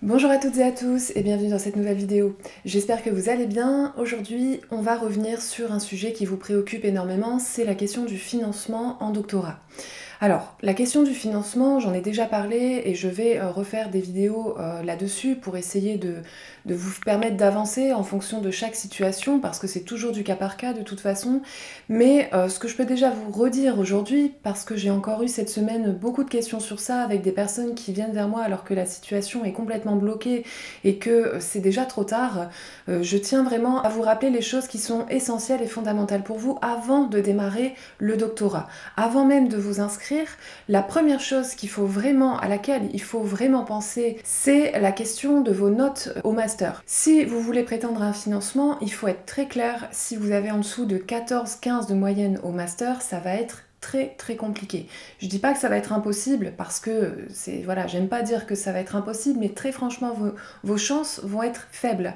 Bonjour à toutes et à tous et bienvenue dans cette nouvelle vidéo. J'espère que vous allez bien. Aujourd'hui, on va revenir sur un sujet qui vous préoccupe énormément, c'est la question du financement en doctorat. Alors, la question du financement, j'en ai déjà parlé et je vais refaire des vidéos là-dessus pour essayer de vous permettre d'avancer en fonction de chaque situation, parce que c'est toujours du cas par cas de toute façon. Mais ce que je peux déjà vous redire aujourd'hui, parce que j'ai encore eu cette semaine beaucoup de questions sur ça, avec des personnes qui viennent vers moi alors que la situation est complètement bloquée et que c'est déjà trop tard, je tiens vraiment à vous rappeler les choses qui sont essentielles et fondamentales pour vous avant de démarrer le doctorat. Avant même de vous inscrire, la première chose à laquelle il faut vraiment penser, c'est la question de vos notes au master. Si vous voulez prétendre à un financement, il faut être très clair. Si vous avez en dessous de 14-15 de moyenne au master, ça va être très compliqué. Je dis pas que ça va être impossible parce que voilà, j'aime pas dire que ça va être impossible, mais très franchement, vos chances vont être faibles.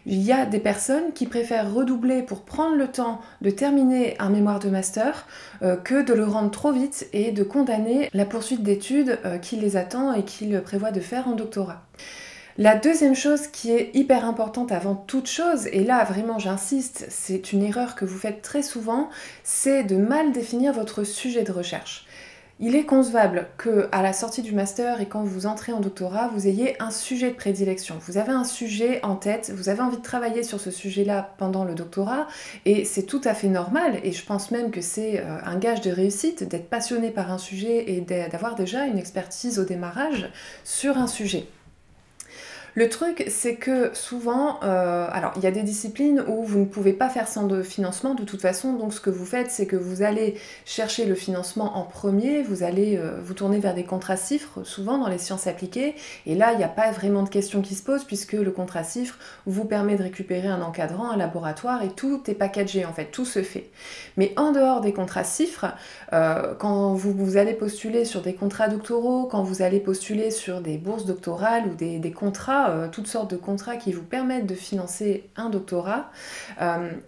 Il y a des personnes qui préfèrent redoubler pour prendre le temps de terminer un mémoire de master que de le rendre trop vite et de condamner la poursuite d'études qui les attend et qu'ils prévoient de faire en doctorat. La deuxième chose qui est hyper importante avant toute chose, et là vraiment j'insiste, c'est une erreur que vous faites très souvent, c'est de mal définir votre sujet de recherche. Il est concevable qu'à la sortie du master et quand vous entrez en doctorat, vous ayez un sujet de prédilection. Vous avez un sujet en tête, vous avez envie de travailler sur ce sujet-là pendant le doctorat, et c'est tout à fait normal, et je pense même que c'est un gage de réussite d'être passionné par un sujet et d'avoir déjà une expertise au démarrage sur un sujet. Le truc, c'est que souvent, alors il y a des disciplines où vous ne pouvez pas faire sans de financement de toute façon, donc ce que vous faites, c'est que vous allez chercher le financement en premier, vous allez vous tourner vers des contrats CIFRE, souvent dans les sciences appliquées, et là, il n'y a pas vraiment de question qui se pose, puisque le contrat CIFRE vous permet de récupérer un encadrant, un laboratoire, et tout est packagé, en fait, tout se fait. Mais en dehors des contrats CIFRE, quand vous allez postuler sur des contrats doctoraux, quand vous allez postuler sur des bourses doctorales ou des contrats, toutes sortes de contrats qui vous permettent de financer un doctorat,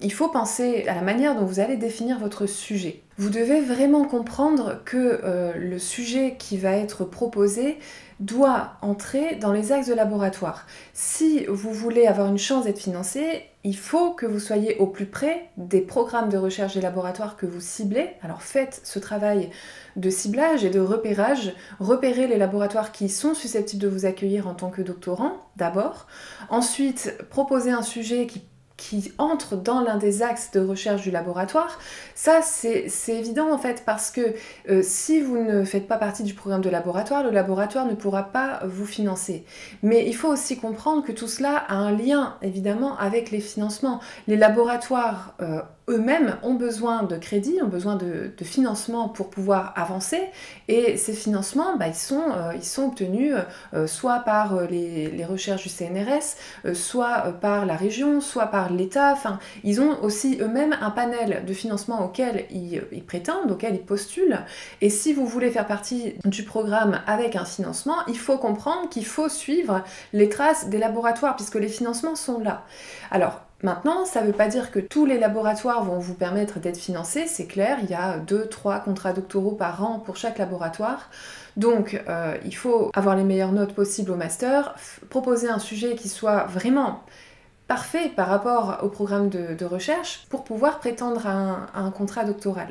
il faut penser à la manière dont vous allez définir votre sujet. Vous devez vraiment comprendre que le sujet qui va être proposé doit entrer dans les axes de laboratoire. Si vous voulez avoir une chance d'être financé, il faut que vous soyez au plus près des programmes de recherche des laboratoires que vous ciblez. Alors faites ce travail de ciblage et de repérage. Repérez les laboratoires qui sont susceptibles de vous accueillir en tant que doctorant, d'abord. Ensuite, proposez un sujet qui entre dans l'un des axes de recherche du laboratoire. Ça, c'est évident en fait, parce que si vous ne faites pas partie du programme de laboratoire, le laboratoire ne pourra pas vous financer. Mais il faut aussi comprendre que tout cela a un lien, évidemment, avec les financements. Les laboratoires eux-mêmes ont besoin de crédit, ont besoin de financement pour pouvoir avancer, et ces financements, ils sont obtenus soit par les recherches du CNRS, soit par la région, soit par l'État. Enfin, ils ont aussi eux-mêmes un panel de financement auquel ils prétendent, auquel ils postulent, et si vous voulez faire partie du programme avec un financement, il faut comprendre qu'il faut suivre les traces des laboratoires, puisque les financements sont là. Alors, maintenant, ça ne veut pas dire que tous les laboratoires vont vous permettre d'être financés, c'est clair, il y a 2-3 contrats doctoraux par an pour chaque laboratoire. Donc, il faut avoir les meilleures notes possibles au master, proposer un sujet qui soit vraiment parfait par rapport au programme de recherche pour pouvoir prétendre à un contrat doctoral.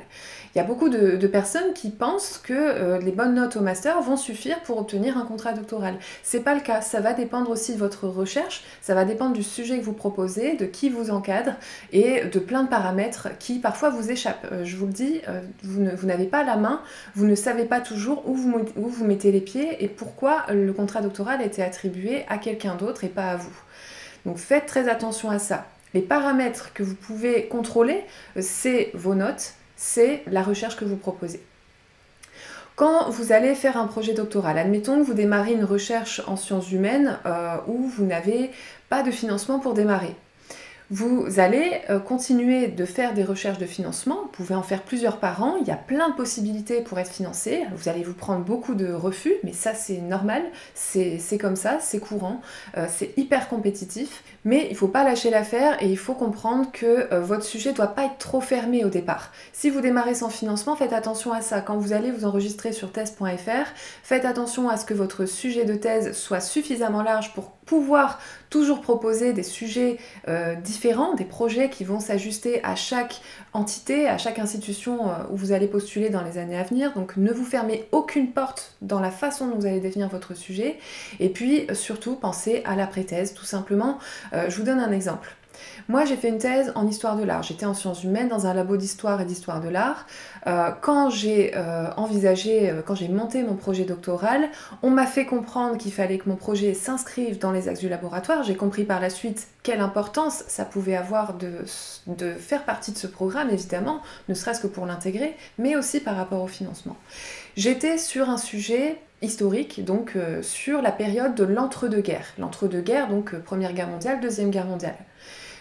Il y a beaucoup de personnes qui pensent que les bonnes notes au master vont suffire pour obtenir un contrat doctoral. C'est pas le cas, ça va dépendre aussi de votre recherche, ça va dépendre du sujet que vous proposez, de qui vous encadre et de plein de paramètres qui parfois vous échappent. Je vous le dis, vous n'avez pas la main, vous ne savez pas toujours où vous mettez les pieds et pourquoi le contrat doctoral a été attribué à quelqu'un d'autre et pas à vous. Donc faites très attention à ça. Les paramètres que vous pouvez contrôler, c'est vos notes, c'est la recherche que vous proposez. Quand vous allez faire un projet doctoral, admettons que vous démarrez une recherche en sciences humaines où vous n'avez pas de financement pour démarrer. Vous allez continuer de faire des recherches de financement, vous pouvez en faire plusieurs par an, il y a plein de possibilités pour être financé, vous allez vous prendre beaucoup de refus, mais ça c'est normal, c'est comme ça, c'est courant, c'est hyper compétitif, mais il ne faut pas lâcher l'affaire et il faut comprendre que votre sujet ne doit pas être trop fermé au départ. Si vous démarrez sans financement, faites attention à ça. Quand vous allez vous enregistrer sur thèse.fr, faites attention à ce que votre sujet de thèse soit suffisamment large pour pouvoir toujours proposer des sujets différents, des projets qui vont s'ajuster à chaque entité, à chaque institution où vous allez postuler dans les années à venir. Donc ne vous fermez aucune porte dans la façon dont vous allez définir votre sujet. Et puis surtout, pensez à l'après-thèse, tout simplement. Je vous donne un exemple. Moi, j'ai fait une thèse en histoire de l'art. J'étais en sciences humaines dans un labo d'histoire et d'histoire de l'art. Quand j'ai quand j'ai monté mon projet doctoral, on m'a fait comprendre qu'il fallait que mon projet s'inscrive dans les axes du laboratoire. J'ai compris par la suite quelle importance ça pouvait avoir de faire partie de ce programme, évidemment, ne serait-ce que pour l'intégrer, mais aussi par rapport au financement. J'étais sur un sujet historique, donc sur la période de l'entre-deux-guerres. L'entre-deux-guerres, donc Première Guerre mondiale, Deuxième Guerre mondiale.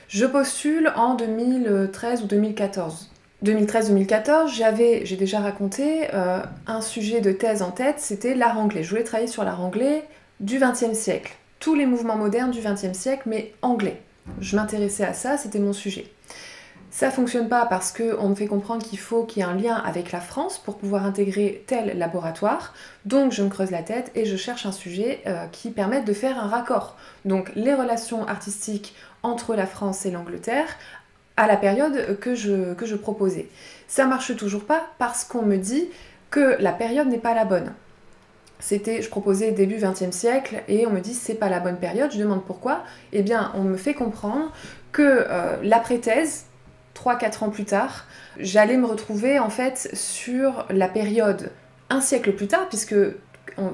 Je postule en 2013 ou 2014. 2013-2014, j'ai déjà raconté un sujet de thèse en tête, c'était l'art anglais. Je voulais travailler sur l'art anglais du XXe siècle. Tous les mouvements modernes du XXe siècle, mais anglais. Je m'intéressais à ça, c'était mon sujet. Ça fonctionne pas parce qu'on me fait comprendre qu'il faut qu'il y ait un lien avec la France pour pouvoir intégrer tel laboratoire. Donc je me creuse la tête et je cherche un sujet qui permette de faire un raccord. Donc les relations artistiques entre la France et l'Angleterre à la période que je proposais. Ça marche toujours pas parce qu'on me dit que la période n'est pas la bonne. Je proposais début XXe siècle et on me dit c'est pas la bonne période. Je demande pourquoi. Eh bien, on me fait comprendre que l'après-thèse, 3-4 ans plus tard, j'allais me retrouver en fait sur la période un siècle plus tard, puisque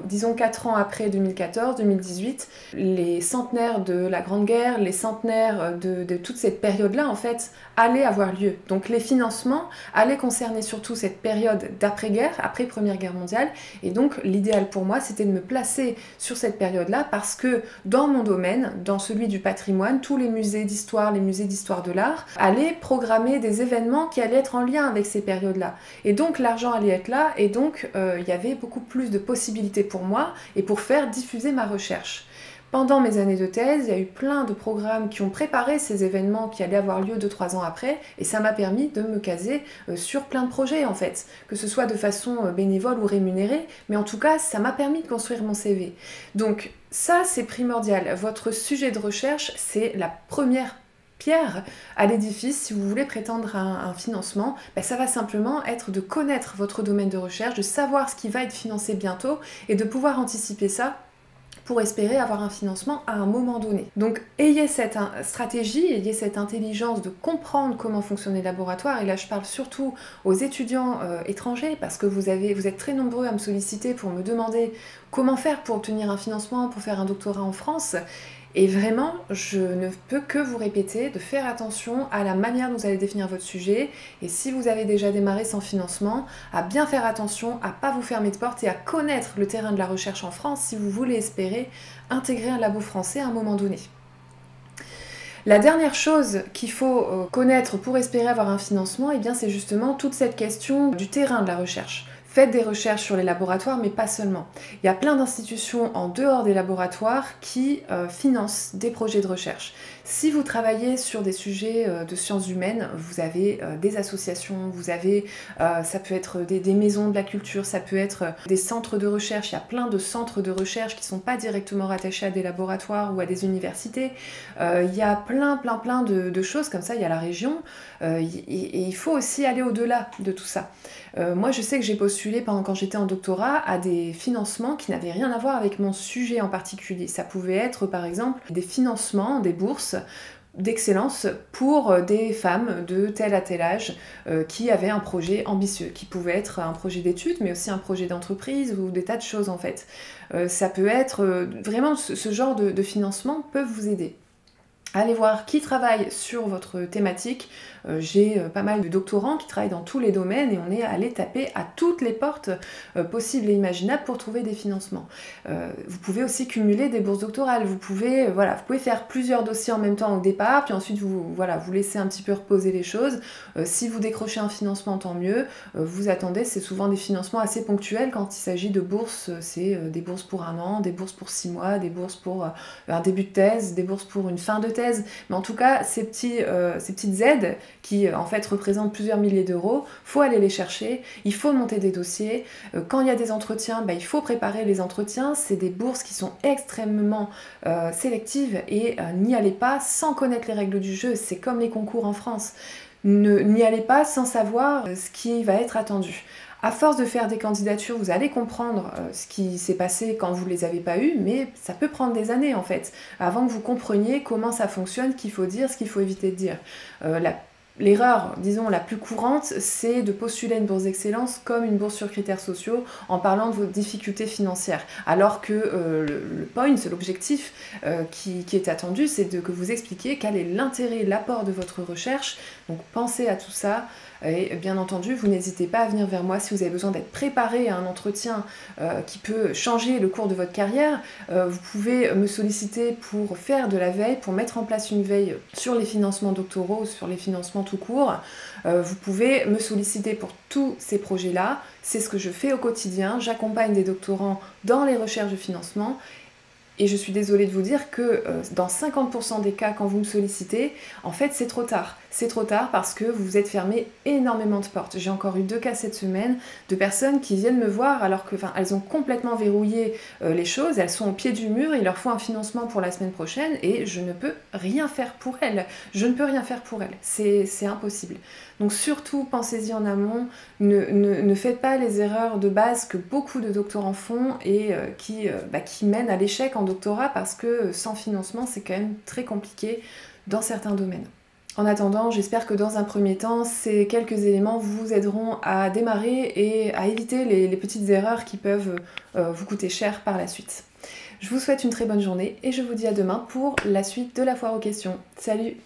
disons 4 ans après 2014-2018, les centenaires de la Grande Guerre, les centenaires de toute cette période-là, en fait, allaient avoir lieu. Donc les financements allaient concerner surtout cette période d'après-guerre, après Première Guerre mondiale, et donc l'idéal pour moi, c'était de me placer sur cette période-là, parce que dans mon domaine, dans celui du patrimoine, tous les musées d'histoire, les musées d'histoire de l'art, allaient programmer des événements qui allaient être en lien avec ces périodes-là. Et donc l'argent allait être là, et donc il y avait beaucoup plus de possibilités pour moi et pour faire diffuser ma recherche. Pendant mes années de thèse, il y a eu plein de programmes qui ont préparé ces événements qui allaient avoir lieu 2-3 ans après, et ça m'a permis de me caser sur plein de projets en fait, que ce soit de façon bénévole ou rémunérée, mais en tout cas ça m'a permis de construire mon CV. Donc ça c'est primordial, votre sujet de recherche c'est la première pierre à l'édifice si vous voulez prétendre à un financement. Ça va simplement être de connaître votre domaine de recherche, de savoir ce qui va être financé bientôt et de pouvoir anticiper ça pour espérer avoir un financement à un moment donné. Donc ayez cette stratégie, ayez cette intelligence de comprendre comment fonctionnent les laboratoires, et là je parle surtout aux étudiants étrangers, parce que vous êtes très nombreux à me solliciter pour me demander comment faire pour obtenir un financement, pour faire un doctorat en France. Et vraiment, je ne peux que vous répéter de faire attention à la manière dont vous allez définir votre sujet, et si vous avez déjà démarré sans financement, à bien faire attention, à ne pas vous fermer de porte et à connaître le terrain de la recherche en France si vous voulez espérer intégrer un labo français à un moment donné. La dernière chose qu'il faut connaître pour espérer avoir un financement, c'est justement toute cette question du terrain de la recherche. Faites des recherches sur les laboratoires, mais pas seulement. Il y a plein d'institutions en dehors des laboratoires qui financent des projets de recherche. Si vous travaillez sur des sujets de sciences humaines, vous avez des associations, vous avez, ça peut être des maisons de la culture, ça peut être des centres de recherche. Il y a plein de centres de recherche qui ne sont pas directement rattachés à des laboratoires ou à des universités. Il y a plein de choses comme ça, il y a la région. Et il faut aussi aller au-delà de tout ça. Moi, je sais que j'ai postulé quand j'étais en doctorat à des financements qui n'avaient rien à voir avec mon sujet en particulier. Ça pouvait être, par exemple, des financements, des bourses d'excellence pour des femmes de tel à tel âge qui avaient un projet ambitieux, qui pouvait être un projet d'études, mais aussi un projet d'entreprise ou des tas de choses en fait. Ça peut être vraiment ce genre de financement peut vous aider. Allez voir qui travaille sur votre thématique. J'ai pas mal de doctorants qui travaillent dans tous les domaines et on est allé taper à toutes les portes possibles et imaginables pour trouver des financements. Vous pouvez aussi cumuler des bourses doctorales. Vous pouvez faire plusieurs dossiers en même temps au départ, puis ensuite vous laissez un petit peu reposer les choses. Si vous décrochez un financement, tant mieux. Vous attendez, c'est souvent des financements assez ponctuels quand il s'agit de bourses. C'est des bourses pour 1 an, des bourses pour 6 mois, des bourses pour un début de thèse, des bourses pour une fin de thèse. Mais en tout cas, ces petites aides qui en fait représentent plusieurs milliers d'euros, faut aller les chercher, il faut monter des dossiers. Quand il y a des entretiens, il faut préparer les entretiens. C'est des bourses qui sont extrêmement sélectives et n'y allez pas sans connaître les règles du jeu. C'est comme les concours en France. N'y allez pas sans savoir ce qui va être attendu. À force de faire des candidatures, vous allez comprendre ce qui s'est passé quand vous ne les avez pas eues, mais ça peut prendre des années en fait, avant que vous compreniez comment ça fonctionne, ce qu'il faut dire, ce qu'il faut éviter de dire. L'erreur, disons, la plus courante, c'est de postuler une bourse d'excellence comme une bourse sur critères sociaux en parlant de vos difficultés financières. Alors que le point, l'objectif qui est attendu, c'est que vous expliquiez quel est l'intérêt, l'apport de votre recherche. Donc pensez à tout ça. Et bien entendu, vous n'hésitez pas à venir vers moi si vous avez besoin d'être préparé à un entretien qui peut changer le cours de votre carrière. Vous pouvez me solliciter pour faire de la veille, pour mettre en place une veille sur les financements doctoraux, sur les financements tout court. Vous pouvez me solliciter pour tous ces projets-là. C'est ce que je fais au quotidien. J'accompagne des doctorants dans les recherches de financement. Et je suis désolée de vous dire que dans 50% des cas, quand vous me sollicitez, en fait, c'est trop tard. C'est trop tard parce que vous vous êtes fermé énormément de portes. J'ai encore eu 2 cas cette semaine de personnes qui viennent me voir alors que, elles ont complètement verrouillé les choses, elles sont au pied du mur, il leur faut un financement pour la semaine prochaine et je ne peux rien faire pour elles. Je ne peux rien faire pour elles. C'est impossible. Donc surtout, pensez-y en amont. Ne faites pas les erreurs de base que beaucoup de doctorants font et qui mènent à l'échec en doctorat parce que sans financement, c'est quand même très compliqué dans certains domaines. En attendant, j'espère que dans un premier temps, ces quelques éléments vous aideront à démarrer et à éviter les petites erreurs qui peuvent vous coûter cher par la suite. Je vous souhaite une très bonne journée et je vous dis à demain pour la suite de la foire aux questions. Salut!